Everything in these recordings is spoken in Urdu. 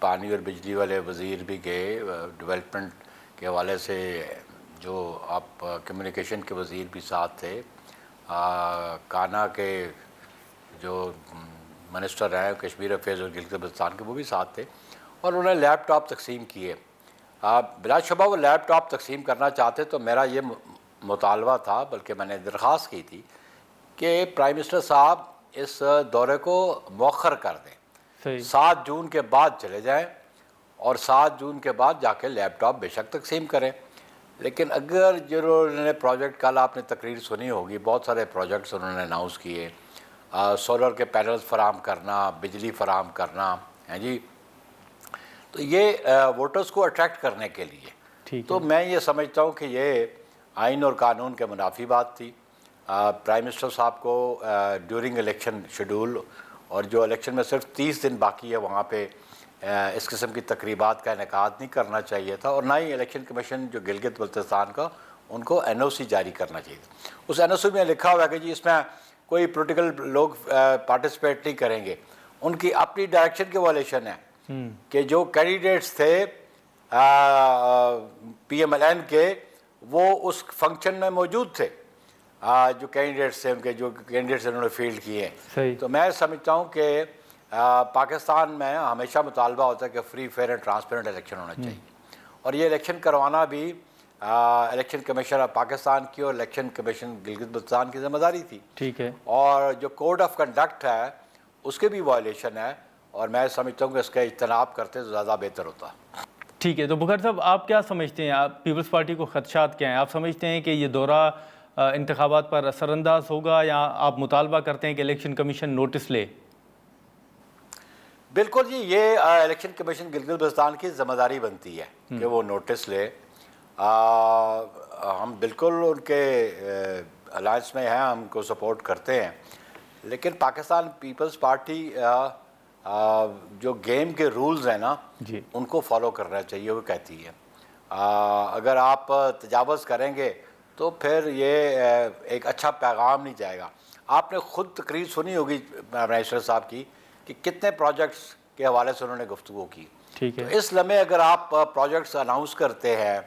پانی اور بجلی والے وزیر بھی گئے، ڈیولپمنٹ کے حوالے سے جو آپ کمیونیکیشن کے وزیر بھی ساتھ تھے، کانا کے جو منسٹر ہیں کشمیر افیئرز اور گلگت بلتستان کے وہ بھی ساتھ تھے، اور انہوں نے لیپ ٹاپ تقسیم کیے۔ بلا شبہ وہ لیپ ٹاپ تقسیم کرنا چاہتے تو میرا یہ مطالبہ تھا، بلکہ میں نے درخواست کی تھی کہ پرائم منسٹر صاحب اس دورے کو مؤخر کر دیں، 7 جون کے بعد چلے جائیں، اور 7 جون کے بعد جا کے لیپ ٹاپ بے شک تقسیم کریں۔ لیکن اگر جنہوں نے پروجیکٹ، کل آپ نے تقریر سنی ہوگی، بہت سارے پروجیکٹس انہوں نے اناؤنس کیے، سولر کے پینلز فراہم کرنا، بجلی فراہم کرنا ہیں جی، تو یہ ووٹرز کو اٹریکٹ کرنے کے لیے، تو میں یہ سمجھتا ہوں کہ یہ آئین اور قانون کے منافی بات تھی۔ پرائم منسٹر صاحب کو ڈیورنگ الیکشن شیڈول، اور جو الیکشن میں صرف 30 دن باقی ہے، وہاں پہ اس قسم کی تقریبات کا انعقاد نہیں کرنا چاہیے تھا، اور نہ ہی الیکشن کمیشن جو گلگت بلتستان کا، ان کو NOC جاری کرنا چاہیے تھا۔ اس NOC میں لکھا ہوا ہے کہ جی اس میں کوئی پولیٹیکل لوگ پارٹیسپیٹ نہیں کریں گے، ان کی اپنی ڈائریکشن کے وائلیشن ہے کہ جو کینڈیڈیٹس تھے PMLN کے، وہ اس فنکشن میں موجود تھے، جو کینڈیڈیٹس تھے ان کے، جو کینڈیڈیٹس انہوں نے فیلڈ کیے ہیں۔ تو میں سمجھتا ہوں کہ پاکستان میں ہمیشہ مطالبہ ہوتا ہے کہ free, fair and transparent election ہونا چاہیے، اور یہ الیکشن کروانا بھی الیکشن کمیشن آف پاکستان کی اور الیکشن کمیشن گلگت بلتستان کی ذمہ داری تھی، ٹھیک ہے، اور جو کوڈ آف کنڈکٹ ہے اس کے بھی وائلیشن ہے، اور میں سمجھتا ہوں کہ اس کا اجتناب کرتے تو زیادہ بہتر ہوتا۔ ٹھیک ہے، تو بخاری صاحب آپ کیا سمجھتے ہیں، آپ پیپلز پارٹی کو خدشات کیا ہیں؟ آپ سمجھتے ہیں کہ یہ دورہ انتخابات پر اثر انداز ہوگا، یا آپ مطالبہ کرتے ہیں کہ الیکشن کمیشن نوٹس لے؟ بالکل جی، یہ الیکشن کمیشن گلگت بلتستان کی ذمہ داری بنتی ہے کہ وہ نوٹس لے۔ ہم بالکل ان کے الائنس میں ہیں، ہم کو سپورٹ کرتے ہیں، لیکن پاکستان پیپلز پارٹی جو گیم کے رولز ہیں نا، ان کو فالو کرنا چاہیے، وہ کہتی ہے۔ اگر آپ تجاوز کریں گے تو پھر یہ ایک اچھا پیغام نہیں جائے گا۔ آپ نے خود تقریر سنی ہوگی منسٹر صاحب کی کہ کتنے پروجیکٹس کے حوالے سے انہوں نے گفتگو کی۔ تو اس لمحے اگر آپ پروجیکٹس اناؤنس کرتے ہیں،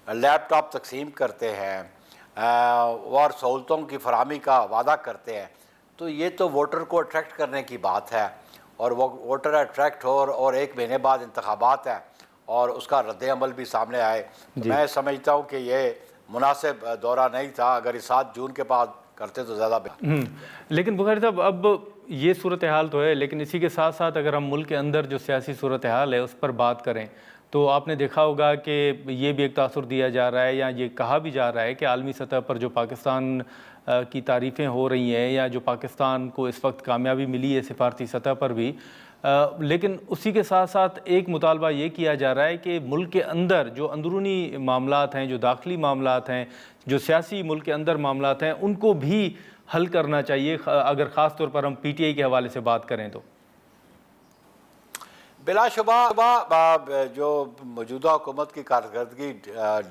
لیپ ٹاپ تقسیم کرتے ہیں، اور سہولتوں کی فراہمی کا وعدہ کرتے ہیں، تو یہ تو ووٹر کو اٹریکٹ کرنے کی بات ہے، اور وہ ووٹر اٹریکٹ ہو اور 1 مہینے بعد انتخابات ہیں اور اس کا رد عمل بھی سامنے آئے، تو میں سمجھتا ہوں کہ یہ مناسب دورہ نہیں تھا۔ اگر 7 جون کے بعد کرتے تو زیادہ بہتر۔ لیکن بخاری صاحب اب یہ صورتحال تو ہے، لیکن اسی کے ساتھ ساتھ اگر ہم ملک کے اندر جو سیاسی صورتحال ہے اس پر بات کریں تو آپ نے دیکھا ہوگا کہ یہ بھی ایک تاثر دیا جا رہا ہے، یا یہ کہا بھی جا رہا ہے کہ عالمی سطح پر جو پاکستان کی تعریفیں ہو رہی ہیں، یا جو پاکستان کو اس وقت کامیابی ملی ہے سفارتی سطح پر بھی، لیکن اسی کے ساتھ ساتھ ایک مطالبہ یہ کیا جا رہا ہے کہ ملک کے اندر جو اندرونی معاملات ہیں، جو داخلی معاملات ہیں، جو سیاسی ملک کے اندر معاملات ہیں، ان کو بھی حل کرنا چاہیے، اگر خاص طور پر ہم PTI کے حوالے سے بات کریں تو۔ بلا شبہ جو موجودہ حکومت کی کارکردگی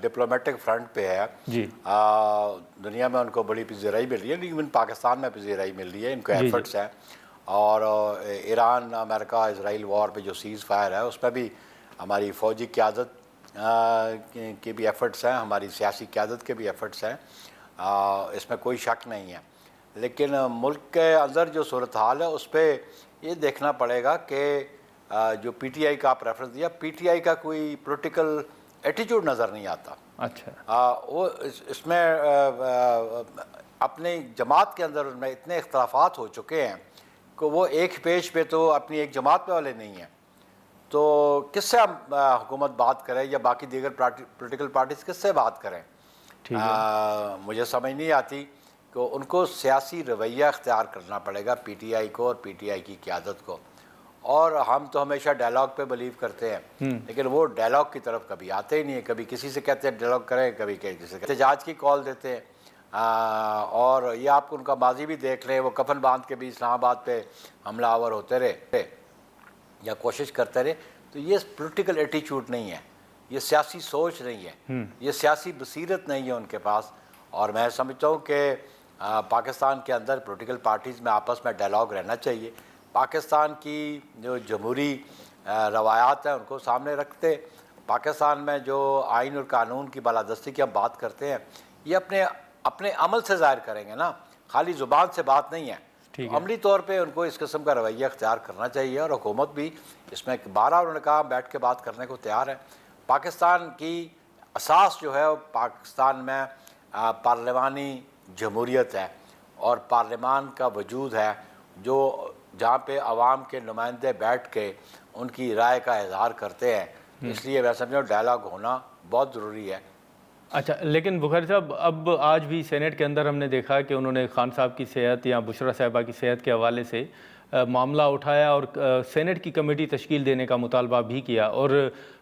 ڈپلومیٹک فرنٹ پہ ہے، دنیا میں ان کو بڑی پذیرائی مل رہی ہے، لیکن پاکستان میں پذیرائی مل رہی ہے، ان کو ایفرٹس ہیں، اور ایران امریکہ اسرائیل وار پہ جو سیز فائر ہے اس پہ بھی ہماری فوجی قیادت کے بھی ایفرٹس ہیں، ہماری سیاسی قیادت کے بھی ایفرٹس ہیں، اس میں کوئی شک نہیں ہے۔ لیکن ملک کے اندر جو صورتحال ہے اس پہ یہ دیکھنا پڑے گا کہ جو PTI کا آپ ریفرنس دیا، PTI کا کوئی پولیٹیکل ایٹیچیوڈ نظر نہیں آتا۔ اچھا، وہ اس میں اپنی جماعت کے اندر میں اتنے اختلافات ہو چکے ہیں کہ وہ ایک پیج پہ تو اپنی ایک جماعت پہ والے نہیں ہیں، تو کس سے ہم حکومت بات کریں، یا باقی دیگر پولیٹیکل پارٹیز کس سے بات کریں؟ مجھے سمجھ نہیں آتی کہ ان کو سیاسی رویہ اختیار کرنا پڑے گا PTI کو اور PTI کی قیادت کو، اور ہم تو ہمیشہ ڈائلاگ پہ بلیو کرتے ہیں، لیکن وہ ڈائلاگ کی طرف کبھی آتے ہی نہیں ہیں، کبھی کسی سے کہتے ہیں ڈائلاگ کریں، کبھی کسی سے احتجاج کی کال دیتے ہیں، اور یہ آپ ان کا ماضی بھی دیکھ لیں، وہ کفن باندھ کے بھی اسلام آباد پہ حملہ آور ہوتے رہے یا کوشش کرتے رہے، تو یہ پولیٹیکل ایٹیچیوڈ نہیں ہے، یہ سیاسی سوچ نہیں ہے، یہ سیاسی بصیرت نہیں ہے ان کے پاس، اور میں سمجھتا ہوں کہ پاکستان کے اندر پولیٹیکل پارٹیز میں آپس میں ڈائلاگ رہنا چاہیے۔ پاکستان کی جو جمہوری روایات ہیں ان کو سامنے رکھتے. پاکستان میں جو آئین اور قانون کی بالادستی کی ہم بات کرتے ہیں یہ اپنے عمل سے ظاہر کریں گے نا, خالی زبان سے بات نہیں ہے. عملی طور پہ ان کو اس قسم کا رویہ اختیار کرنا چاہیے, اور حکومت بھی اس میں بارہ انہوں نے کہا بیٹھ کے بات کرنے کو تیار ہے. پاکستان کی اساس جو ہے وہ پاکستان میں پارلیمانی جمہوریت ہے اور پارلیمان کا وجود ہے جو جہاں پہ عوام کے نمائندے بیٹھ کے ان کی رائے کا اظہار کرتے ہیں. اس لیے میں سمجھتا ہوں ڈائلاگ ہونا بہت ضروری ہے. اچھا, لیکن بخاری صاحب اب آج بھی سینیٹ کے اندر ہم نے دیکھا کہ انہوں نے خان صاحب کی صحت یا بشرا صاحبہ کی صحت کے حوالے سے معاملہ اٹھایا اور سینیٹ کی کمیٹی تشکیل دینے کا مطالبہ بھی کیا, اور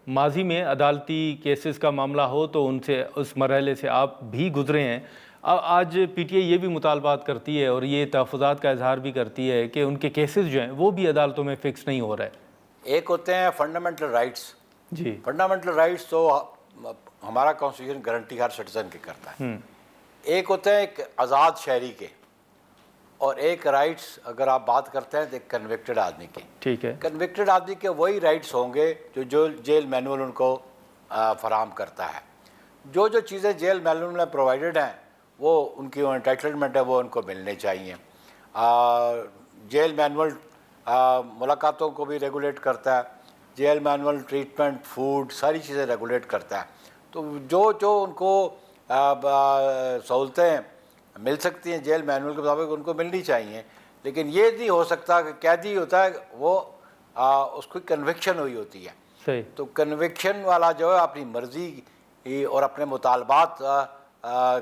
ماضی میں عدالتی کیسز کا معاملہ ہو تو ان سے اس مرحلے سے آپ بھی گزرے ہیں. آج پی ٹی آئی یہ بھی مطالبات کرتی ہے اور یہ تحفظات کا اظہار بھی کرتی ہے کہ ان کے کیسز جو ہیں وہ بھی عدالتوں میں فکس نہیں ہو رہے. ایک ہوتے ہیں فنڈامنٹل رائٹس. جی, فنڈامنٹل رائٹس تو ہمارا کانسٹیٹیوشن گارنٹی ہر سٹیزن کے کرتا ہے. ایک ہوتے ہیں ایک آزاد شہری کے, اور ایک رائٹس اگر آپ بات کرتے ہیں تو ایک کنوکٹڈ آدمی کے. ٹھیک ہے, کنوکٹڈ آدمی کے وہی رائٹس ہوں گے جو جیل مینول ان کو فراہم کرتا ہے. جو چیزیں جیل مینول میں پرووائڈڈ ہیں وہ ان کی انٹائٹلمنٹ ہے, وہ ان کو ملنے چاہیے. جیل مینول ملاقاتوں کو بھی ریگولیٹ کرتا ہے, جیل مینول ٹریٹمنٹ فوڈ ساری چیزیں ریگولیٹ کرتا ہے. تو جو ان کو سہولتیں مل سکتی ہیں جیل مینول کے مطابق ان کو ملنی چاہیے. لیکن یہ نہیں ہو سکتا کہ قیدی ہوتا ہے وہ اس کو کنوکشن ہوئی ہوتی ہے. صحیح. تو کنوکشن والا جو ہے اپنی مرضی اور اپنے مطالبات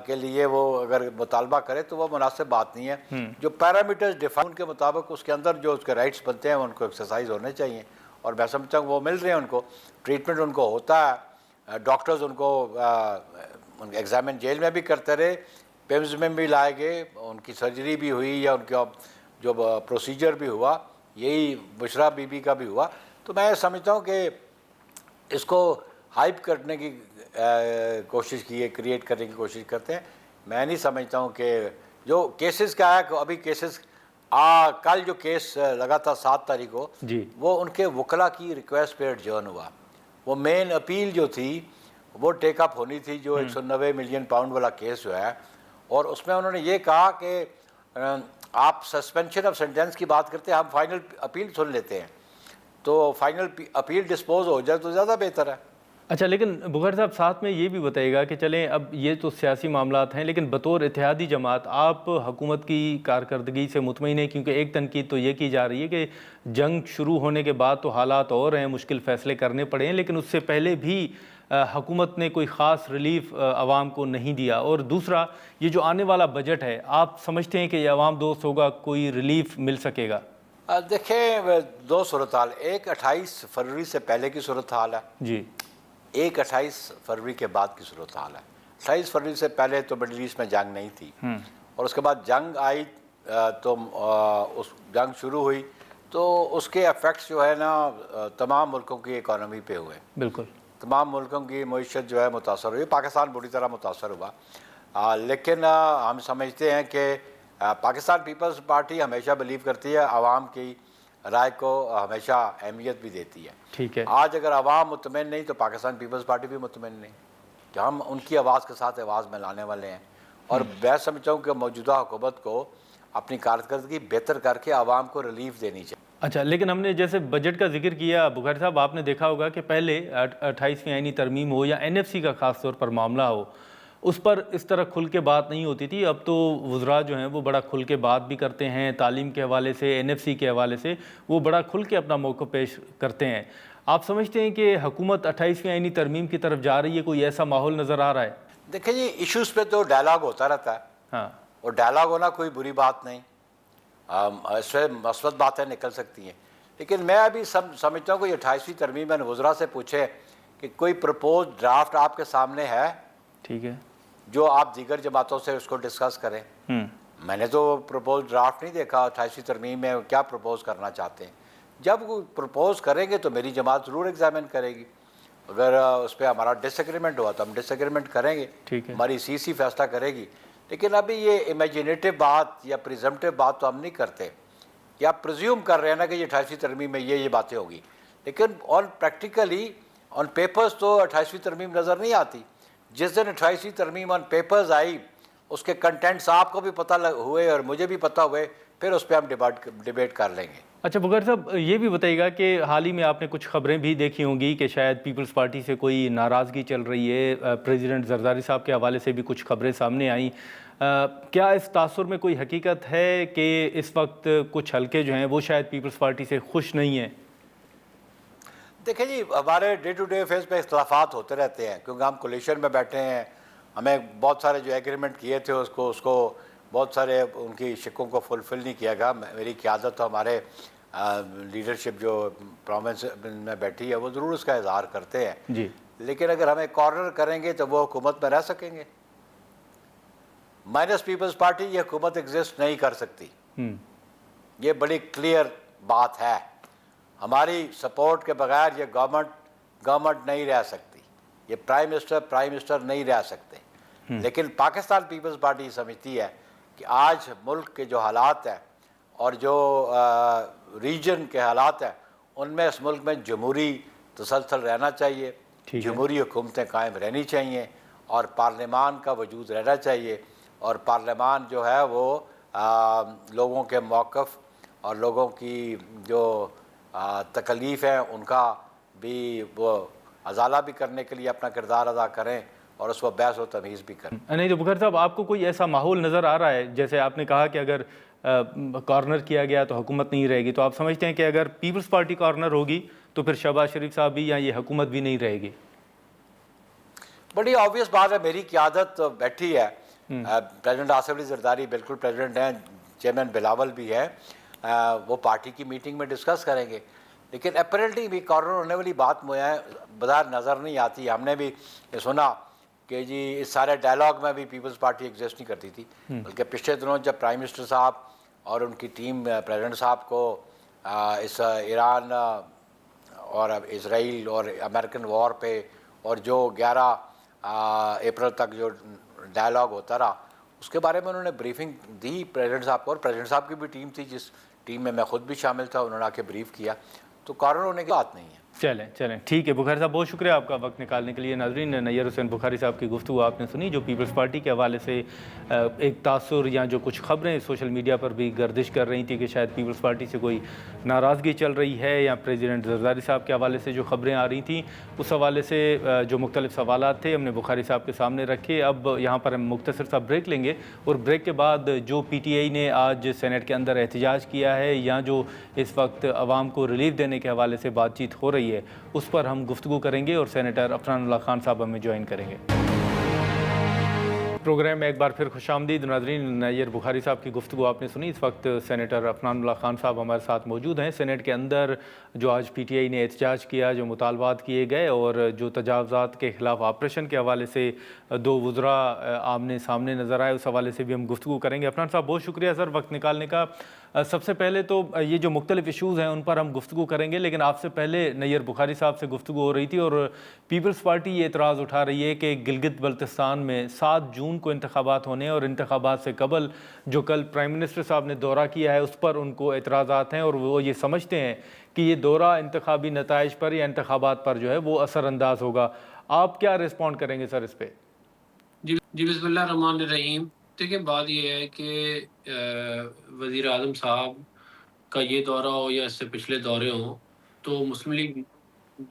کے لیے وہ اگر مطالبہ کرے تو وہ مناسب بات نہیں ہے. جو پیرامیٹرز ڈیفائن کے مطابق اس کے اندر جو اس کے رائٹس بنتے ہیں ان کو ایکسرسائز ہونے چاہیے, اور میں سمجھتا ہوں وہ مل رہے ہیں. ان کو ٹریٹمنٹ ان کو ہوتا ہے, ڈاکٹرز ان کو ایگزامن جیل میں بھی کرتے رہے, پیمز میں بھی لائے گئے, ان کی سرجری بھی ہوئی یا ان کا جو پروسیجر بھی ہوا, یہی بشرا بی بی کا بھی ہوا. تو میں سمجھتا ہوں کہ اس کو ہائپ کرنے کی کوشش کی ہے, کریٹ کرنے کی کوشش کرتے ہیں. میں نہیں سمجھتا ہوں کہ جو کیسز کا ہے, ابھی کیسز کل جو کیس لگا تھا 7 تاریخ کو, جی, وہ ان کے وکلا کی ریکویسٹ پہ ایڈجرن ہوا. وہ مین اپیل جو تھی وہ ٹیک اپ ہونی تھی, جو 190 ملین پاؤنڈ والا کیس جو ہے, اور اس میں انہوں نے یہ کہا کہ آپ سسپینشن آف سینٹینس کی بات کرتے ہیں, ہم فائنل اپیل سن لیتے ہیں, تو فائنل اپیل ڈسپوز ہو جائے تو زیادہ بہتر ہے. اچھا, لیکن بخاری صاحب ساتھ میں یہ بھی بتائیے گا کہ چلیں اب یہ تو سیاسی معاملات ہیں, لیکن بطور اتحادی جماعت آپ حکومت کی کارکردگی سے مطمئن ہیں؟ کیونکہ ایک تنقید تو یہ کی جا رہی ہے کہ جنگ شروع ہونے کے بعد تو حالات اور ہیں, مشکل فیصلے کرنے پڑے ہیں, لیکن اس سے پہلے بھی حکومت نے کوئی خاص ریلیف عوام کو نہیں دیا. اور دوسرا, یہ جو آنے والا بجٹ ہے آپ سمجھتے ہیں کہ یہ عوام دوست ہوگا, کوئی ریلیف مل سکے گا؟ دیکھیں 2 صورتحال, ایک 28 فروری سے پہلے کی صورتحال ہے, جی, ایک 28 فروری کے بعد کی صورتحال ہے. 28 فروری سے پہلے تو مڈل ایسٹ میں جنگ نہیں تھی, اور اس کے بعد جنگ آئی تو اس جنگ شروع ہوئی تو اس کے ایفیکٹس جو ہے نا تمام ملکوں کی اکانومی پہ ہوئے. بالکل, تمام ملکوں کی معیشت جو ہے متاثر ہوئی. پاکستان بری طرح متاثر ہوا, لیکن ہم سمجھتے ہیں کہ پاکستان پیپلز پارٹی ہمیشہ بلیو کرتی ہے, عوام کی رائے کو ہمیشہ اہمیت بھی دیتی ہے. ٹھیک ہے, آج اگر عوام مطمئن نہیں تو پاکستان پیپلز پارٹی بھی مطمئن نہیں, کہ ہم ان کی آواز کے ساتھ آواز میں لانے والے ہیں. اور میں سمجھتا ہوں کہ موجودہ حکومت کو اپنی کارکردگی بہتر کر کے عوام کو ریلیف دینی چاہیے. اچھا, لیکن ہم نے جیسے بجٹ کا ذکر کیا بخاری صاحب, آپ نے دیکھا ہوگا کہ پہلے 28ویں آئینی ترمیم ہو یا NFC کا خاص طور پر معاملہ ہو, اس پر اس طرح کھل کے بات نہیں ہوتی تھی. اب تو وزراء جو ہیں وہ بڑا کھل کے بات بھی کرتے ہیں, تعلیم کے حوالے سے, NFC کے حوالے سے وہ بڑا کھل کے اپنا موقع پیش کرتے ہیں. آپ سمجھتے ہیں کہ حکومت 28ویں آئینی ترمیم کی طرف جا رہی ہے, کوئی ایسا ماحول نظر آ رہا ہے؟ دیکھیں جی, ایشوز پہ تو ڈائلاگ ہوتا رہتا ہے, ہاں, اور ڈائلاگ ہونا کوئی بری بات نہیں, اس سے مثبت باتیں نکل سکتی ہیں. لیکن میں ابھی سمجھتا ہوں کہ 28ویں ترمیم میں وزراء سے پوچھے کہ کوئی پرپوز ڈرافٹ آپ کے سامنے ہے, ٹھیک ہے, جو آپ دیگر جماعتوں سے اس کو ڈسکس کریں. میں نے تو پرپوز ڈرافٹ نہیں دیکھا 28ویں ترمیم میں کیا پرپوز کرنا چاہتے ہیں. جب پرپوز کریں گے تو میری جماعت ضرور ایگزامن کرے گی. اگر اس پہ ہمارا ڈس ایگریمنٹ ہوا تو ہم ڈس ایگریمنٹ کریں گے, ٹھیک ہے, ہماری CC فیصلہ کرے گی. لیکن ابھی یہ امیجنیٹو بات یا پریزمپٹیو بات تو ہم نہیں کرتے, کہ آپ پرزیوم کر رہے ہیں نا کہ یہ 28ویں ترمیم میں یہ باتیں ہوگی. لیکن آن پریکٹیکلی آن پیپرز تو 28ویں ترمیم نظر نہیں آتی. جس دن 28ویں ترمیم آن پیپرز آئی اس کے کنٹینٹس آپ کو بھی پتہ ہوئے اور مجھے بھی پتہ ہوئے, پھر اس پہ ہم ڈیبیٹ کر لیں گے. اچھا بغیر صاحب یہ بھی بتائیے گا کہ حال ہی میں آپ نے کچھ خبریں بھی دیکھی ہوں گی کہ شاید پیپلز پارٹی سے کوئی ناراضگی چل رہی ہے, پریزیڈنٹ زرداری صاحب کے حوالے سے بھی کچھ خبریں سامنے آئیں. کیا اس تاثر میں کوئی حقیقت ہے کہ اس وقت کچھ حلقے جو ہیں وہ شاید پیپلز پارٹی سے خوش نہیں ہیں؟ دیکھیں جی, ہمارے ڈے ٹو ڈے فیس پہ اختلافات ہوتے رہتے ہیں کیونکہ ہم کولیشن میں بیٹھے ہیں. ہمیں بہت سارے جو ایگریمنٹ کیے تھے اس کو بہت سارے ان کی شکوں کو فلفل نہیں کیا گیا. میری قیادت تو ہمارے لیڈرشپ جو پروونس میں بیٹھی ہے وہ ضرور اس کا اظہار کرتے ہیں جی, لیکن اگر ہمیں کارنر کریں گے تو وہ حکومت میں رہ سکیں گے. مائنس پیپلز پارٹی یہ حکومت ایگزسٹ نہیں کر سکتی, یہ بڑی کلیئر بات ہے. ہماری سپورٹ کے بغیر یہ گورنمنٹ نہیں رہ سکتی, یہ پرائم منسٹر نہیں رہ سکتے. لیکن پاکستان پیپلز پارٹی سمجھتی ہے کہ آج ملک کے جو حالات ہیں اور جو ریجن کے حالات ہیں ان میں اس ملک میں جمہوری تسلسل رہنا چاہیے, جمہوری حکومتیں قائم رہنی چاہیے اور پارلیمان کا وجود رہنا چاہیے. اور پارلیمان جو ہے وہ لوگوں کے موقف اور لوگوں کی جو تکلیف ہیں ان کا بھی وہ ازالہ بھی کرنے کے لیے اپنا کردار ادا کریں اور اس کو بحث و تمیز بھی کریں. نہیں تو بغیر صاحب آپ کو کوئی ایسا ماحول نظر آ رہا ہے, جیسے آپ نے کہا کہ اگر کارنر کیا گیا تو حکومت نہیں رہے گی, تو آپ سمجھتے ہیں کہ اگر پیپلز پارٹی کارنر ہوگی تو پھر شہباز شریف صاحب بھی یا یہ حکومت بھی نہیں رہے گی؟ بڑی آبویس بات ہے, میری قیادت بیٹھی ہے, پریزیڈنٹ آصف علی زرداری بالکل پریزیڈنٹ ہیں, چیئرمین بلاول بھی ہے, وہ پارٹی کی میٹنگ میں ڈسکس کریں گے. لیکن اپریلٹی بھی کارنر ہونے والی بات مجھے بظاہر نظر نہیں آتی. ہم نے بھی یہ سنا کہ جی اس سارے ڈائلاگ میں بھی پیپلز پارٹی ایگزسٹ نہیں کرتی تھی, بلکہ پچھلے دنوں جب پرائم منسٹر صاحب اور ان کی ٹیم پریزیڈنٹ صاحب کو اس ایران اور اسرائیل اور امریکن وار پہ اور جو 11 اپریل تک جو ڈائلاگ ہوتا رہا اس کے بارے میں انہوں نے بریفنگ دی پریزیڈنٹ صاحب کو, اور پریزیڈنٹ صاحب کی بھی ٹیم تھی جس ٹیم میں خود بھی شامل تھا, انہوں نے آ کے بریف کیا. تو کارنر ہونے کی بات نہیں ہے. چلیں ٹھیک ہے. بخاری صاحب بہت شکریہ آپ کا وقت نکالنے کے لیے. ناظرین, نیّر حسین بخاری صاحب کی گفتگو آپ نے سنی, جو پیپلز پارٹی کے حوالے سے ایک تاثر یا جو کچھ خبریں سوشل میڈیا پر بھی گردش کر رہی تھیں کہ شاید پیپلز پارٹی سے کوئی ناراضگی چل رہی ہے, یا پریزیڈنٹ زرداری صاحب کے حوالے سے جو خبریں آ رہی تھیں اس حوالے سے جو مختلف سوالات تھے ہم نے بخاری صاحب کے سامنے رکھے. اب یہاں پر ہم مختصر سا بریک لیں گے, اور بریک کے بعد جو پی ٹی آئی نے آج سینیٹ کے اندر احتجاج کیا ہے یا جو اس وقت عوام کو ریلیف دینے کے حوالے سے بات چیت ہو رہی ہے اس پر ہم گفتگو کریں گے, اور سینیٹر عفنان اللہ خان صاحب ہمیں جوائن کریں گے. پروگرام میں ایک بار پھر خوش آمدید. ناظرین, نیّر بخاری صاحب کی گفتگو آپ نے سنی. اس وقت سینیٹر عفنان اللہ خان صاحب ہمارے ساتھ موجود ہیں. سینیٹ کے اندر جو آج پی ٹی آئی نے احتجاج کیا, جو مطالبات کیے گئے اور جو تجاوزات کے خلاف آپریشن کے حوالے سے دو وزراء آمنے سامنے نظر آئے, اس حوالے سے بھی ہم گفتگو کریں گے. عفنان صاحب بہت شکریہ سر وقت نکالنے کا. سب سے پہلے تو یہ جو مختلف ایشوز ہیں ان پر ہم گفتگو کریں گے, لیکن آپ سے پہلے نیّر بخاری صاحب سے گفتگو ہو رہی تھی اور پیپلز پارٹی یہ اعتراض اٹھا رہی ہے کہ گلگت بلتستان میں 7 جون کو انتخابات ہونے اور انتخابات سے قبل جو کل پرائم منسٹر صاحب نے دورہ کیا ہے اس پر ان کو اعتراضات ہیں, اور وہ یہ سمجھتے ہیں کہ یہ دورہ انتخابی نتائج پر یا انتخابات پر جو ہے وہ اثر انداز ہوگا. آپ کیا رسپونڈ کریں گے سر اس پہ؟ جی بسم اللہ الرحمن الرحیم. دیکھیں بات یہ ہے کہ وزیر اعظم صاحب کا یہ دورہ ہو یا اس سے پچھلے دورے ہوں, تو مسلم لیگ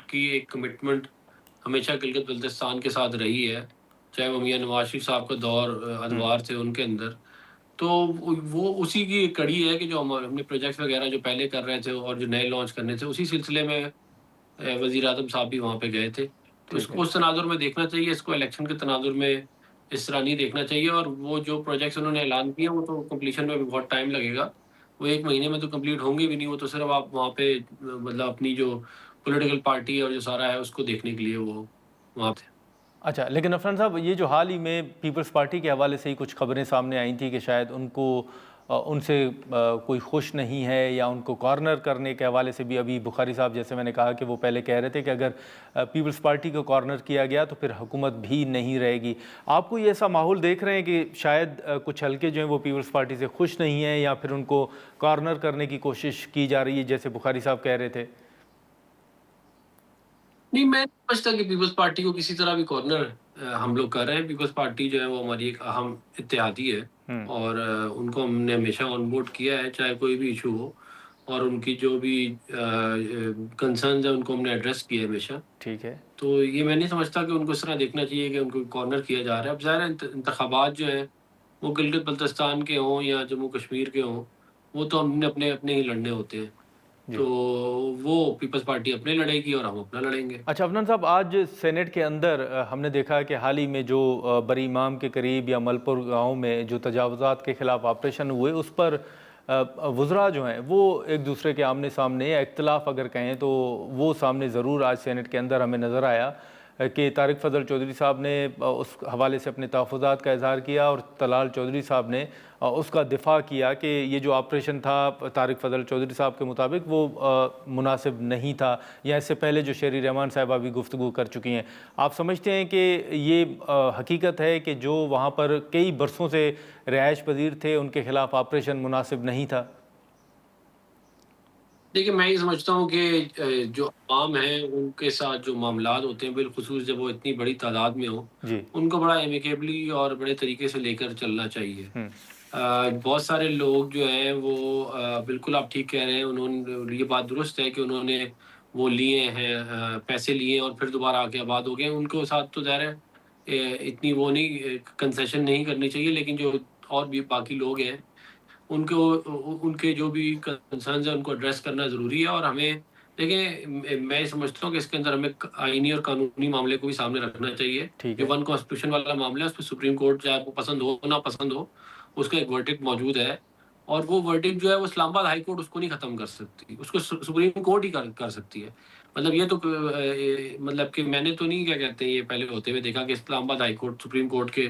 کی ایک کمٹمنٹ ہمیشہ گلگت بلتستان کے ساتھ رہی ہے, چاہے وہ میاں نواز شریف صاحب کا دور ادوار تھے ان کے اندر, تو وہ اسی کی ایک کڑی ہے کہ جو ہم اپنے پروجیکٹس وغیرہ جو پہلے کر رہے تھے اور جو نئے لانچ کرنے تھے اسی سلسلے میں وزیر اعظم صاحب بھی وہاں پہ گئے تھے. تو اس کو اس تناظر میں دیکھنا چاہیے, اس کو الیکشن کے تناظر میں اس طرح نہیں دیکھنا چاہیے. اور وہ جو پروجیکٹس انہوں نے اعلان کیے وہ تو کمپلیشن میں بھی بہت ٹائم لگے گا, وہ 1 مہینے میں تو کمپلیٹ ہوں گے بھی نہیں. وہ تو صرف آپ وہاں پہ مطلب اپنی جو پولیٹیکل پارٹی اور جو سارا ہے اس کو دیکھنے کے لیے وہ وہاں پہ. اچھا, لیکن عفنان صاحب یہ جو حال ہی میں پیپلز پارٹی کے حوالے سے ہی کچھ خبریں سامنے آئی تھیں کہ شاید ان کو ان سے کوئی خوش نہیں ہے, یا ان کو کارنر کرنے کے حوالے سے بھی ابھی بخاری صاحب جیسے میں نے کہا کہ وہ پہلے کہہ رہے تھے کہ اگر پیپلز پارٹی کو کارنر کیا گیا تو پھر حکومت بھی نہیں رہے گی. آپ کو یہ ایسا ماحول دیکھ رہے ہیں کہ شاید کچھ حلقے جو ہیں وہ پیپلز پارٹی سے خوش نہیں ہیں, یا پھر ان کو کارنر کرنے کی کوشش کی جا رہی ہے جیسے بخاری صاحب کہہ رہے تھے؟ نہیں میں نہیں سمجھتا کہ پیپلز پارٹی کو کسی طرح بھی کارنر ہم لوگ کر رہے ہیں. پیپلز پارٹی جو ہے وہ ہماری ایک اہم اتحادی ہے اور ان کو ہم نے ہمیشہ آن بورڈ کیا ہے چاہے کوئی بھی ایشو ہو, اور ان کی جو بھی کنسرنز ہیں ان کو ہم نے ایڈریس کیا ہے ہمیشہ. ٹھیک ہے. تو یہ میں نہیں سمجھتا کہ ان کو اس طرح دیکھنا چاہیے کہ ان کو کارنر کیا جا رہا ہے. اب ظاہر ہے انتخابات جو ہیں وہ گلگت بلتستان کے ہوں یا جموں کشمیر کے ہوں, وہ تو ہم نے اپنے اپنے ہی لڑنے ہوتے ہیں. جی. تو وہ پیپلز پارٹی اپنے لڑے گی اور ہم اپنا لڑیں گے. اچھا عفنان صاحب, آج سینٹ کے اندر ہم نے دیکھا کہ حال ہی میں جو بری امام کے قریب یا ملپور گاؤں میں جو تجاوزات کے خلاف آپریشن ہوئے, اس پر وزراء جو ہیں وہ ایک دوسرے کے آمنے سامنے, یا اختلاف اگر کہیں تو وہ سامنے ضرور آج سینٹ کے اندر ہمیں نظر آیا کہ طارق فضل چودھری صاحب نے اس حوالے سے اپنے تحفظات کا اظہار کیا, اور طلال چودھری صاحب نے اس کا دفاع کیا کہ یہ جو آپریشن تھا طارق فضل چودھری صاحب کے مطابق وہ مناسب نہیں تھا, یا اس سے پہلے جو شیری رحمان صاحبہ بھی گفتگو کر چکی ہیں. آپ سمجھتے ہیں کہ یہ حقیقت ہے کہ جو وہاں پر کئی برسوں سے رہائش پذیر تھے ان کے خلاف آپریشن مناسب نہیں تھا؟ دیکھیں میں یہ سمجھتا ہوں کہ جو عوام ہیں ان کے ساتھ جو معاملات ہوتے ہیں, بالخصوص جب وہ اتنی بڑی تعداد میں ہوں, جی. ان کو بڑا ایمیکیبلی اور بڑے طریقے سے لے کر چلنا چاہیے. بہت سارے لوگ جو ہیں وہ بالکل آپ ٹھیک کہہ رہے ہیں, انہوں نے یہ بات درست ہے کہ انہوں نے وہ لیے ہیں پیسے لیے اور پھر دوبارہ آ کے آباد ہو گئے. ان کے ساتھ تو ظاہر ہے اتنی وہ نہیں کنسیشن نہیں کرنی چاہیے, لیکن جو اور بھی باقی لوگ ہیں ان کے جو بھی کنسرنز ہیں ان کو ایڈریس کرنا ضروری ہے. اور ہمیں دیکھیں میں سمجھتا ہوں کہ اس کے اندر ہمیں آئینی اور قانونی معاملے کو بھی سامنے رکھنا چاہیے. ٹھیک جو ہے. ون کانسٹیٹیوشن والا معاملہ ہے اس پہ سپریم کورٹ چاہے آپ کو پسند ہو نہ پسند ہو اس کا ایک ورڈکٹ موجود ہے, اور وہ ورڈکٹ جو ہے وہ اسلام آباد ہائی کورٹ اس کو نہیں ختم کر سکتی, اس کو سپریم کورٹ ہی کر سکتی ہے. مطلب یہ تو مطلب کہ میں نے تو نہیں کیا کہتے ہیں یہ پہلے ہوتے ہوئے دیکھا کہ اسلام آباد ہائی کورٹ سپریم کورٹ کے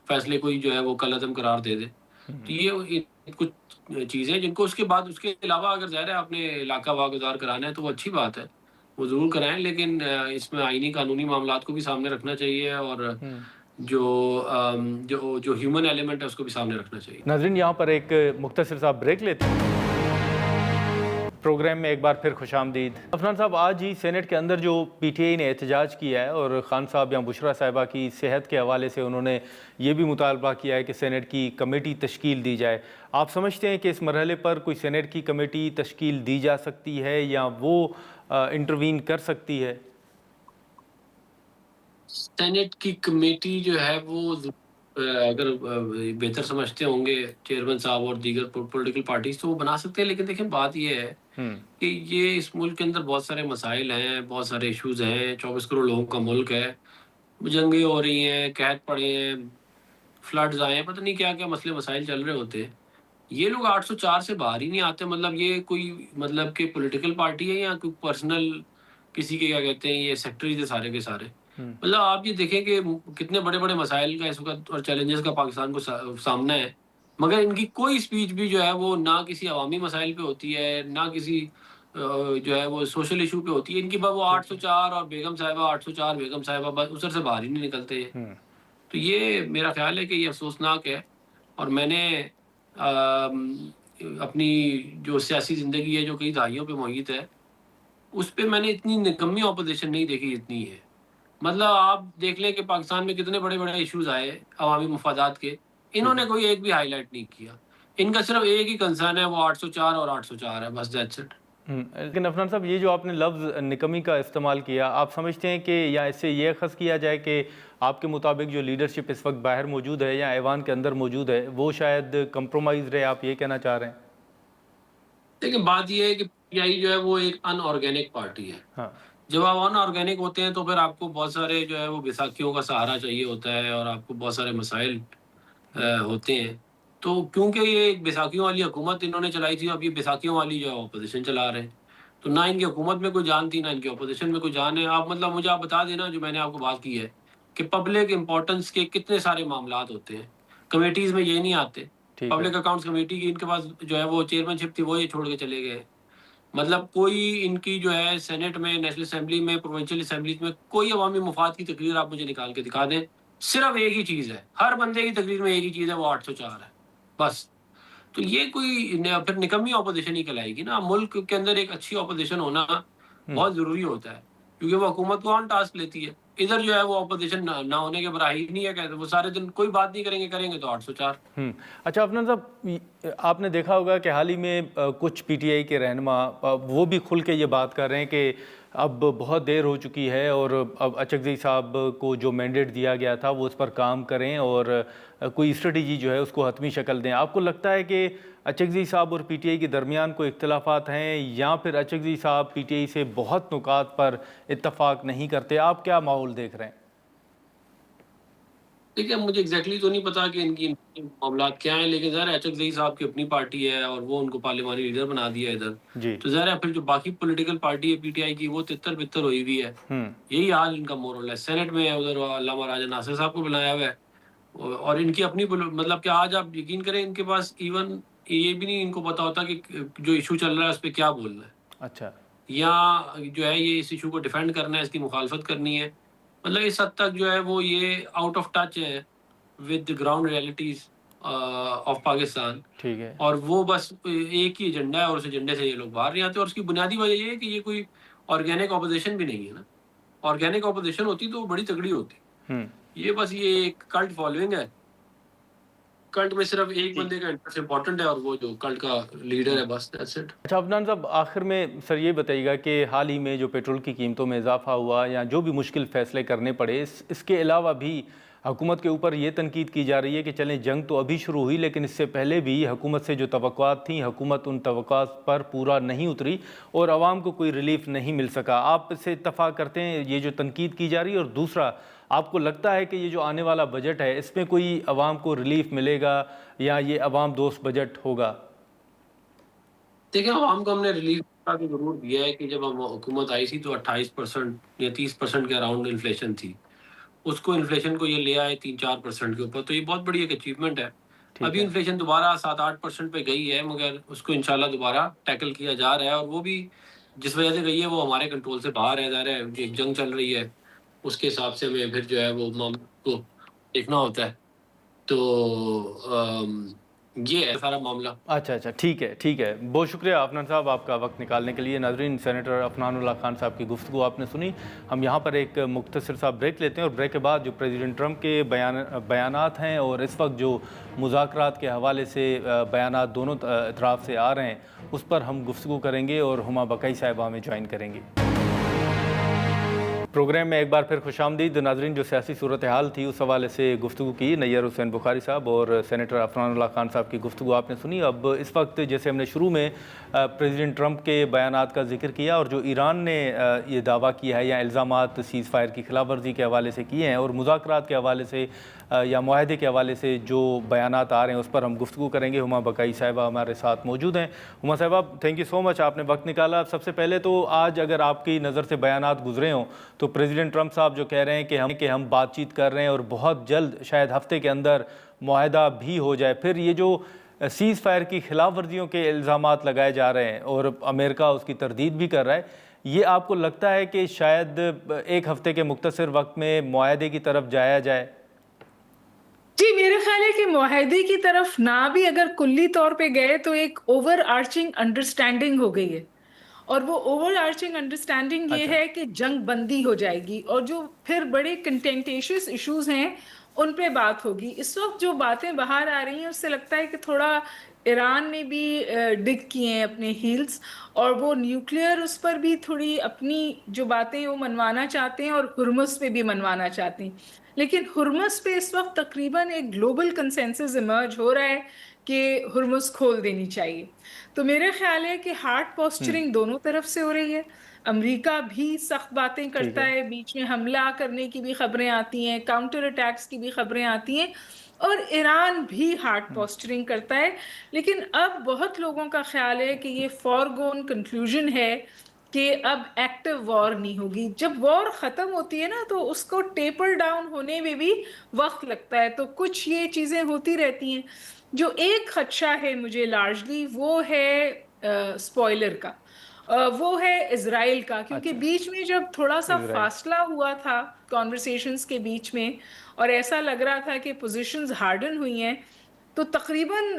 فیصلے کو ہی جو ہے وہ کالعدم قرار دے دے. تو یہ کچھ چیزیں جن کو اس کے بعد اس کے علاوہ اگر ظاہر ہے آپ نے علاقہ واگزار کرانا ہے تو وہ اچھی بات ہے, وہ ضرور کرائیں, لیکن اس میں آئینی قانونی معاملات کو بھی سامنے رکھنا چاہیے اور جو ہیومن ایلیمنٹ ہے اس کو بھی سامنے رکھنا چاہیے. ناظرین یہاں پر ایک مختصر سا بریک لیتے ہیں. پروگرام میں ایک بار پھر خوش آمدید. عفنان صاحب, آج ہی سینٹ کے اندر جو پی ٹی آئی نے احتجاج کیا ہے اور خان صاحب یا بشرا صاحبہ کی صحت کے حوالے سے انہوں نے یہ بھی مطالبہ کیا ہے کہ سینٹ کی کمیٹی تشکیل دی جائے. آپ سمجھتے ہیں کہ اس مرحلے پر کوئی سینٹ کی کمیٹی تشکیل دی جا سکتی ہے یا وہ انٹروین کر سکتی ہے؟ سینٹ کی کمیٹی جو ہے وہ اگر بہتر سمجھتے ہوں گے چیئرمین صاحب اور دیگر پولیٹیکل پارٹیز تو وہ بنا سکتے ہیں, لیکن دیکھیں بات یہ ہے کہ یہ اس ملک کے اندر بہت سارے مسائل ہیں, بہت سارے ایشوز ہیں, 24 کروڑ لوگوں کا ملک ہے, جنگیں ہو رہی ہیں, قحط پڑے ہیں, فلڈز آئے ہیں, پتہ نہیں کیا کیا مسئلے مسائل چل رہے ہوتے ہیں. یہ لوگ 804 سے باہر ہی نہیں آتے. مطلب یہ کوئی مطلب کہ پولیٹیکل پارٹی ہے یا کوئی پرسنل کسی کے کیا کہتے ہیں یہ سیکٹریز ہیں سارے کے سارے. مطلب آپ یہ دیکھیں کہ کتنے بڑے بڑے مسائل کا اس وقت اور چیلنجز کا پاکستان کو سامنا ہے, مگر ان کی کوئی اسپیچ بھی جو ہے وہ نہ کسی عوامی مسائل پہ ہوتی ہے نہ کسی جو ہے وہ سوشل ایشو پہ ہوتی ہے. ان کی بس وہ 804 اور بیگم صاحبہ 804 بیگم صاحبہ بس اسر سے باہر ہی نہیں نکلتے. تو یہ میرا خیال ہے کہ یہ افسوسناک ہے, اور میں نے اپنی جو سیاسی زندگی ہے جو کئی دہائیوں پہ محیط ہے اس پہ میں نے اتنی نکمی اپوزیشن نہیں دیکھی جتنی ہے. مطلب آپ دیکھ لیں کہ پاکستان میں کتنے بڑے بڑے ایشوز آئے عوامی مفادات کے, انہوں نے کوئی ایک بھی ہائی لائٹ نہیں کیا. ان کا صرف ایک ہی کنسرن ہے, وہ 804 اور 804 ہے, بس دیٹس اٹ. لیکن عفنان صاحب, یہ جو آپ نے لفظ نکمی کا استعمال کیا, آپ سمجھتے ہیں کہ یا اس سے یہ اخذ کیا جائے کہ آپ کے مطابق جو لیڈرشپ اس وقت باہر موجود ہے یا ایوان کے اندر موجود ہے وہ شاید کمپرومائز رہے, آپ یہ کہنا چاہ رہے ہیں؟ لیکن بات یہ ہے کہ پی آئی جو ہے وہ ایک ان آرگینک پارٹی ہے. جب آپ ان آرگینک ہوتے ہیں تو پھر آپ کو بہت سارے جو ہے وہ بیساکھیوں کا سہارا چاہیے ہوتا ہے اور آپ کو بہت سارے مسائل ہوتے ہیں. تو کیونکہ یہ ایک بیساکھیوں والی حکومت انہوں نے چلائی تھی, اب یہ بیساکھیوں والی جو ہے اپوزیشن چلا رہے ہیں, تو نہ ان کی حکومت میں کوئی جان تھی نہ ان کی اپوزیشن میں کوئی جان ہے. آپ مطلب مجھے آپ بتا دینا جو میں نے آپ کو بات کی ہے کہ پبلک امپورٹنس کے کتنے سارے معاملات ہوتے ہیں, کمیٹیز میں یہ نہیں آتے. پبلک اکاؤنٹس کمیٹی کی ان کے پاس جو ہے وہ چیئرمین شپ تھی, وہ یہ چھوڑ کے چلے گئے. مطلب کوئی ان کی جو ہے سینٹ میں, نیشنل اسمبلی میں, پروونشل اسمبلیز میں کوئی عوامی مفاد کی تقریر آپ مجھے نکال کے دکھا دیں, صرف ایک ہی چیز ہے, ہر بندے کی تقریر میں ایک ہی چیز ہے, وہ 804 ہے بس. تو یہ کوئی پھر نکمی اپوزیشن ہی کہلائے گی نا. ملک کے اندر ایک اچھی اپوزیشن ہونا بہت ضروری ہوتا ہے. کیونکہ وہ حکومت کو آن ٹاسک لیتی ہے. ادھر جو ہے وہ اپوزیشن نہ ہونے کے برابر ہی نہیں ہے, کہتے وہ سارے دن کوئی بات نہیں کریں گے تو 804. اچھا عفنان صاحب, آپ نے دیکھا ہوگا کہ حال ہی میں کچھ پی ٹی آئی کے رہنما وہ بھی کھل کے یہ بات کر رہے ہیں کہ اب بہت دیر ہو چکی ہے اور اب اچکزئی صاحب کو جو مینڈیٹ دیا گیا تھا وہ اس پر کام کریں اور کوئی اسٹریٹجی جو ہے اس کو حتمی شکل دیں. آپ کو لگتا ہے کہ اچکزئی صاحب اور پی ٹی آئی کے درمیان کوئی اختلافات ہیں, یا پھر اچکزئی صاحب پی ٹی آئی سے بہت نکات پر اتفاق نہیں کرتے؟ آپ کیا ماحول دیکھ رہے ہیں؟ دیکھیے مجھے ایگزیکٹلی تو نہیں پتا کہ ان کی معاملات کیا ہیں, لیکن ظاہر ہے اچکزئی صاحب کی اپنی پارٹی ہے اور وہ ان کو پارلیمانی لیڈر بنا دیا ہے ادھر, جی تو ظاہر ہے پھر جو باقی پولیٹیکل پارٹی ہے پی ٹی آئی کی وہ تتر بتر ہوئی ہوئی ہے. یہی حال ان کا مورل ہے. سینٹ میں ادھر علامہ راجہ ناصر صاحب کو بلایا ہوا ہے, اور ان کی اپنی مطلب کہ آج آپ یقین کریں ان کے پاس ایون یہ بھی نہیں ان کو پتا ہوتا کہ جو ایشو چل رہا ہے اس پہ کیا بولنا ہے, اچھا یا جو ہے یہ اس ایشو کو ڈیفینڈ کرنا ہے, اس کی مخالفت کرنی ہے. مطلب اس حد تک جو ہے وہ یہ آؤٹ آف ٹچ ہے with ground realities of Pakistan. ٹھیک ہے. اور وہ بس ایک ہی ایجنڈا ہے اور اس ایجنڈے سے یہ لوگ باہر نہیں آتے, اور اس کی بنیادی وجہ یہ ہے کہ یہ کوئی آرگینک اپوزیشن بھی نہیں ہے نا. آرگینک اپوزیشن ہوتی تو وہ بڑی تگڑی ہوتی. یہ بس یہ ایک کلٹ فالوئنگ ہے. کلٹ میں صرف ایک بندے کا انٹرسٹ امپورٹنٹ ہے اور وہ جو کلٹ کا لیڈر ہے, بس دیٹس اٹ. اچھا عفنان صاحب, آخر میں سر یہ بتائیے گا کہ حال ہی میں جو پیٹرول کی قیمتوں میں اضافہ ہوا یا جو بھی مشکل فیصلے کرنے پڑے, اس کے علاوہ بھی حکومت کے اوپر یہ تنقید کی جا رہی ہے کہ چلیں جنگ تو ابھی شروع ہوئی لیکن اس سے پہلے بھی حکومت سے جو توقعات تھیں حکومت ان توقعات پر پورا نہیں اتری اور عوام کو کوئی ریلیف نہیں مل سکا. آپ اس سے اتفاق کرتے ہیں یہ جو تنقید کی جا رہی ہے؟ اور دوسرا, آپ کو لگتا ہے کہ یہ جو آنے والا بجٹ ہے اس میں کوئی عوام کو ریلیف ملے گا یا یہ عوام دوست بجٹ ہوگا؟ دیکھیں عوام کو ہم نے ریلیف کا بھی ضرور دیا ہے کہ جب ہم حکومت آئی تھی تو 28% یا 30% کے اراؤنڈ انفلیشن تھی. اس کو انفلیشن کو یہ لے آئے 3-4% کے اوپر, تو یہ بہت بڑی ایک اچیومنٹ ہے. ابھی انفلیشن دوبارہ 7-8% پہ گئی ہے, مگر اس کو انشاءاللہ دوبارہ ٹیکل کیا جا رہا ہے, اور وہ بھی جس وجہ سے گئی ہے وہ ہمارے کنٹرول سے باہر ہے. ظاہر ہے ایک جنگ چل رہی ہے, اس کے حساب سے ہمیں پھر جو ہے وہ معاملے کو دیکھنا ہوتا ہے. تو یہ ہے سارا معاملہ. اچھا ٹھیک ہے. بہت شکریہ عفنان صاحب آپ کا وقت نکالنے کے لیے. ناظرین, سینیٹر عفنان اللہ خان صاحب کی گفتگو آپ نے سنی. ہم یہاں پر ایک مختصر سا بریک لیتے ہیں اور بریک کے بعد جو پریزیڈنٹ ٹرمپ کے بیانات ہیں اور اس وقت جو مذاکرات کے حوالے سے بیانات دونوں اطراف سے آ رہے ہیں اس پر ہم گفتگو کریں گے اور ہما بقائی صاحبہ ہمیں جوائن کریں گے. پروگرام میں ایک بار پھر خوش آمدید. ناظرین, جو سیاسی صورتحال تھی اس حوالے سے گفتگو کی نیّر حسین بخاری صاحب اور سینیٹر عفنان اللہ خان صاحب کی گفتگو آپ نے سنی. اب اس وقت جیسے ہم نے شروع میں پریزیڈنٹ ٹرمپ کے بیانات کا ذکر کیا اور جو ایران نے یہ دعویٰ کیا ہے یا الزامات سیز فائر کی خلاف ورزی کے حوالے سے کیے ہیں اور مذاکرات کے حوالے سے یا معاہدے کے حوالے سے جو بیانات آ رہے ہیں اس پر ہم گفتگو کریں گے. ہما بقائی صاحبہ ہمارے ساتھ موجود ہیں. ہما صاحبہ, تھینک یو سو مچ, آپ نے وقت نکالا. سب سے پہلے تو آج اگر آپ کی نظر سے بیانات گزرے ہوں تو پریزیڈنٹ ٹرمپ صاحب جو کہہ رہے ہیں کہ ہم بات چیت کر رہے ہیں اور بہت جلد شاید ہفتے کے اندر معاہدہ بھی ہو جائے, پھر یہ جو سیز فائر کی خلاف ورزیوں کے الزامات لگائے جا رہے ہیں اور امریکہ اس کی تردید بھی کر رہا ہے, یہ آپ کو لگتا ہے کہ شاید ایک ہفتے کے مختصر وقت میں معاہدے کی طرف جایا جائے؟ جی, میرا خیال ہے کہ معاہدے کی طرف نہ بھی اگر کلی طور پہ گئے تو ایک اوور آرچنگ انڈرسٹینڈنگ ہو گئی ہے, اور وہ اوور آرچنگ انڈرسٹینڈنگ یہ ہے کہ جنگ بندی ہو جائے گی اور جو پھر بڑے کنٹینٹیشس ایشوز ہیں ان پہ بات ہوگی. اس وقت جو باتیں باہر آ رہی ہیں اس سے لگتا ہے کہ تھوڑا ایران نے بھی ڈگ کیے ہیں اپنے ہیلز, اور وہ نیوکلیئر اس پر بھی تھوڑی اپنی جو باتیں وہ منوانا چاہتے ہیں اور ہرمز پہ بھی منوانا چاہتے ہیں. لیکن ہرمز پہ اس وقت تقریباً ایک گلوبل کنسنسس ایمرج ہو رہا ہے کہ ہرمز کھول دینی چاہیے. تو میرا خیال ہے کہ ہارڈ پوسچرنگ دونوں طرف سے ہو رہی ہے. امریکہ بھی سخت باتیں کرتا ہے, بیچ میں حملہ کرنے کی بھی خبریں آتی ہیں, کاؤنٹر اٹیکس کی بھی خبریں آتی ہیں, اور ایران بھی ہارڈ پوسچرنگ کرتا ہے. لیکن اب بہت لوگوں کا خیال ہے کہ یہ فورگون کنکلوژن ہے کہ اب ایکٹیو وار نہیں ہوگی. جب وار ختم ہوتی ہے نا تو اس کو ٹیپر ڈاؤن ہونے میں بھی وقت لگتا ہے, تو کچھ یہ چیزیں ہوتی رہتی ہیں. جو ایک خدشہ ہے مجھے لارجلی وہ ہے سپوائلر کا, وہ ہے اسرائیل کا, کیونکہ بیچ میں جب تھوڑا سا فاصلہ ہوا تھا کانورسیشنز کے بیچ میں اور ایسا لگ رہا تھا کہ پوزیشنز ہارڈن ہوئی ہیں, تو تقریباً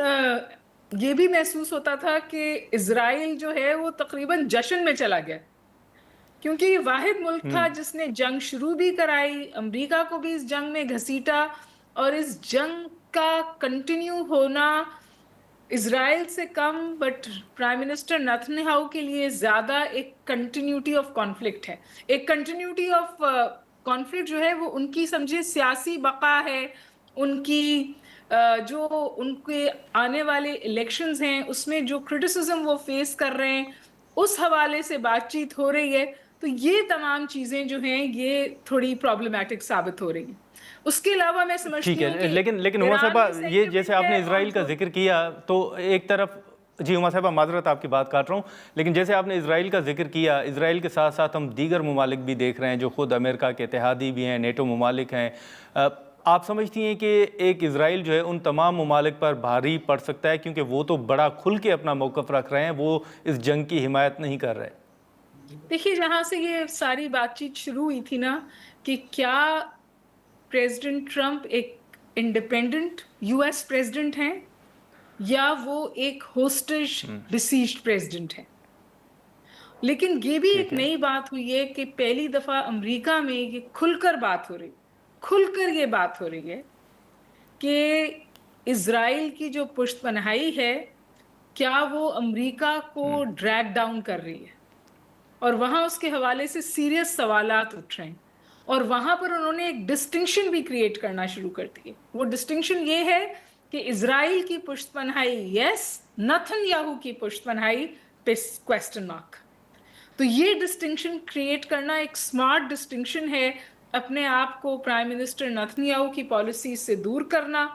یہ بھی محسوس ہوتا تھا کہ اسرائیل جو ہے وہ تقریباً جشن میں چلا گیا کیونکہ یہ واحد ملک تھا جس نے جنگ شروع بھی کرائی، امریکہ کو بھی اس جنگ میں گھسیٹا، اور اس جنگ کا کنٹینیو ہونا اسرائیل سے کم بٹ پرائم منسٹر نتنیاہو کے لیے زیادہ ایک کنٹینیوٹی آف کانفلکٹ ہے. ایک کنٹینیوٹی آف کانفلکٹ جو ہے وہ ان کی سمجھے سیاسی بقا ہے، ان کی جو ان کے آنے والے الیکشنز ہیں اس میں جو کرٹیسزم وہ فیس کر رہے ہیں اس حوالے سے بات چیت ہو رہی ہے. تو یہ تمام چیزیں جو ہیں یہ تھوڑی پرابلمٹک ثابت ہو رہی ہیں. اس کے علاوہ میں سمجھتی ٹھیک ہوں ہے، کہ لیکن ہما ایران صاحبہ میں یہ جیسے آپ نے sentiment ہے اسرائیل کا اور ذکر کیا تو ایک طرف جی ہما صاحبہ معذرت آپ کی بات کاٹ رہا ہوں، لیکن جیسے آپ نے اسرائیل کا ذکر کیا، اسرائیل کے ساتھ ساتھ ہم دیگر ممالک بھی دیکھ رہے ہیں جو خود امریکہ کے اتحادی بھی ہیں، نیٹو ممالک ہیں. آپ سمجھتی ہیں کہ ایک اسرائیل جو ہے ان تمام ممالک پر بھاری پڑ سکتا ہے کیونکہ وہ تو بڑا کھل کے اپنا موقف رکھ رہے ہیں، وہ اس جنگ کی حمایت نہیں کر رہے؟ دیکھیے جہاں سے یہ ساری بات چیت شروع ہوئی تھی نا کہ کیا پریزیڈنٹ ٹرمپ ایک انڈیپینڈنٹ یو ایس پریزیڈنٹ ہیں یا وہ ایک ہوسٹیج ڈیسیزڈ پریزیڈنٹ ہے. لیکن یہ بھی ایک نئی بات ہوئی ہے کہ پہلی دفعہ امریکہ میں یہ کھل کر بات ہو رہی، کھل کر یہ بات ہو رہی ہے کہ اسرائیل کی جو پشت پناہی ہے کیا وہ امریکہ کو ڈریگ ڈاؤن کر رہی ہے، اور وہاں اس کے حوالے سے سیریس سوالات اٹھ رہے ہیں. اور وہاں پر انہوں نے ایک ڈسٹنکشن بھی کریٹ کرنا شروع کر دی ہے. وہ ڈسٹنکشن یہ ہے کہ اسرائیل کی پشت پناہی یس، نتنیاہو کی پشت پناہی پہ کوسچن مارک. تو یہ ڈسٹنکشن کریٹ کرنا ایک سمارٹ ڈسٹنکشن ہے، اپنے آپ کو پرائم منسٹر نتنیاہو کی پالیسی سے دور کرنا،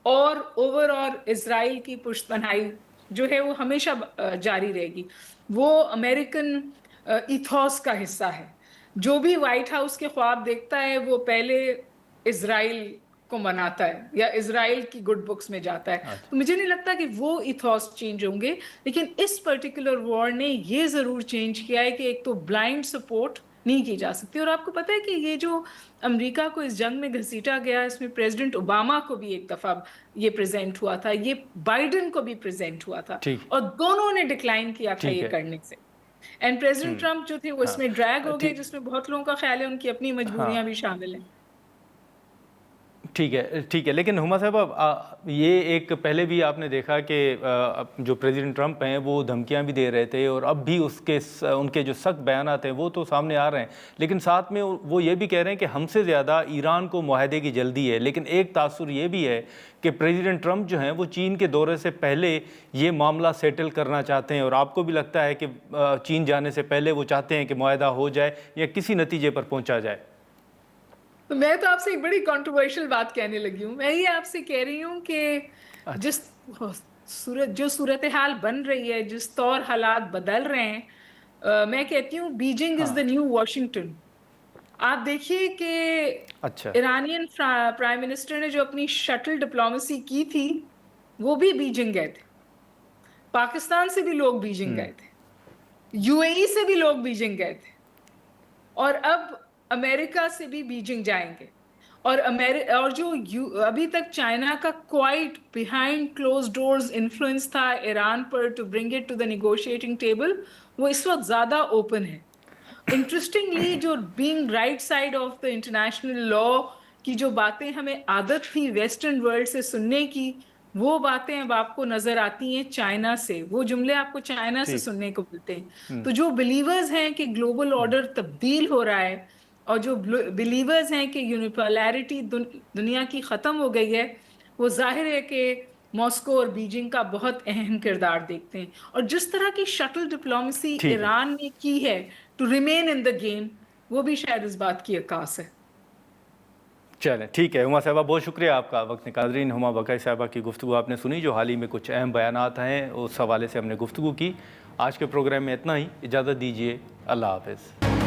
اور اوور آل اسرائیل کی پشت پناہی جو ہے وہ ہمیشہ جاری رہے گی. وہ امریکن ایتھوس کا حصہ ہے. جو بھی وائٹ ہاؤس کے خواب دیکھتا ہے وہ پہلے اسرائیل کو مناتا ہے یا اسرائیل کی گڈ بکس میں جاتا ہے. تو مجھے نہیں لگتا کہ وہ ایتھوس چینج ہوں گے، لیکن اس پرٹیکولر وار نے یہ ضرور چینج کیا ہے کہ ایک تو بلائنڈ سپورٹ نہیں کی جا سکتی. اور آپ کو پتہ ہے کہ یہ جو امریکہ کو اس جنگ میں گھسیٹا گیا، اس میں پریزیڈنٹ اوباما کو بھی ایک دفعہ یہ پریزنٹ ہوا تھا، یہ بائیڈن کو بھی پریزنٹ ہوا تھا، اور دونوں نے ڈکلائن کیا تھا یہ کرنے سے. اینڈ پریزیڈنٹ ٹرمپ جو تھے وہ اس میں ڈریگ ہو گئے، جس میں بہت لوگوں کا خیال ہے ان کی اپنی مجبوریاں بھی شامل ہیں. ٹھیک ہے، لیکن ہما صاحب یہ ایک پہلے بھی آپ نے دیکھا کہ جو پریزیڈنٹ ٹرمپ ہیں وہ دھمکیاں بھی دے رہے تھے، اور اب بھی ان کے جو سخت بیانات ہیں وہ تو سامنے آ رہے ہیں، لیکن ساتھ میں وہ یہ بھی کہہ رہے ہیں کہ ہم سے زیادہ ایران کو معاہدے کی جلدی ہے. لیکن ایک تاثر یہ بھی ہے کہ پریزیڈنٹ ٹرمپ جو ہیں وہ چین کے دورے سے پہلے یہ معاملہ سیٹل کرنا چاہتے ہیں، اور آپ کو بھی لگتا ہے کہ چین جانے سے پہلے وہ چاہتے ہیں کہ معاہدہ ہو جائے یا کسی نتیجے پر پہنچا جائے. تو میں تو آپ سے ایک بڑی کنٹروورشل بات کہنے لگی ہوں. میں یہ آپ سے کہہ رہی ہوں کہ جو صورتحال بن رہی ہے، جس طور حالات بدل رہے ہیں، میں کہتی ہوں Beijing is the new Washington. آپ دیکھیے کہ ایرانین پرائم منسٹر نے جو اپنی شٹل ڈپلومیسی کی تھی وہ بھی بیجنگ گئے تھے. پاکستان سے بھی لوگ بیجنگ گئے تھے، یو اے ای سے بھی لوگ بیجنگ گئے تھے، اور اب امریکہ سے بھی بیجنگ جائیں گے. اور جو ابھی تک چائنا کا quiet behind closed doors influence تھا ایران پر to bring it to the negotiating table, وہ اس وقت زیادہ اوپن ہے. انٹرسٹنگلی جو being right side of the international law کی جو باتیں ہمیں عادت تھی ویسٹرن ورلڈ سے سننے کی، وہ باتیں اب آپ کو نظر آتی ہیں چائنا سے، وہ جملے آپ کو چائنا سے سننے کو ملتے ہیں. تو جو بلیورز ہیں کہ گلوبل آرڈر تبدیل ہو رہا ہے، اور جو بلیورز ہیں کہ یونیپولیرٹی دنیا کی ختم ہو گئی ہے، وہ ظاہر ہے کہ ماسکو اور بیجنگ کا بہت اہم کردار دیکھتے ہیں. اور جس طرح کی شٹل ڈپلومیسی ایران نے کی ہے to remain in the game, وہ بھی شاید اس بات کی عکاس ہے. چلیں ٹھیک ہے ہما صاحبہ، بہت شکریہ آپ کا وقت نکالرین. ہما بقائی صاحبہ کی گفتگو آپ نے سنی، جو حال ہی میں کچھ اہم بیانات ہیں اس حوالے سے ہم نے گفتگو کی. آج کے پروگرام میں اتنا ہی، اجازت دیجیے، اللہ حافظ.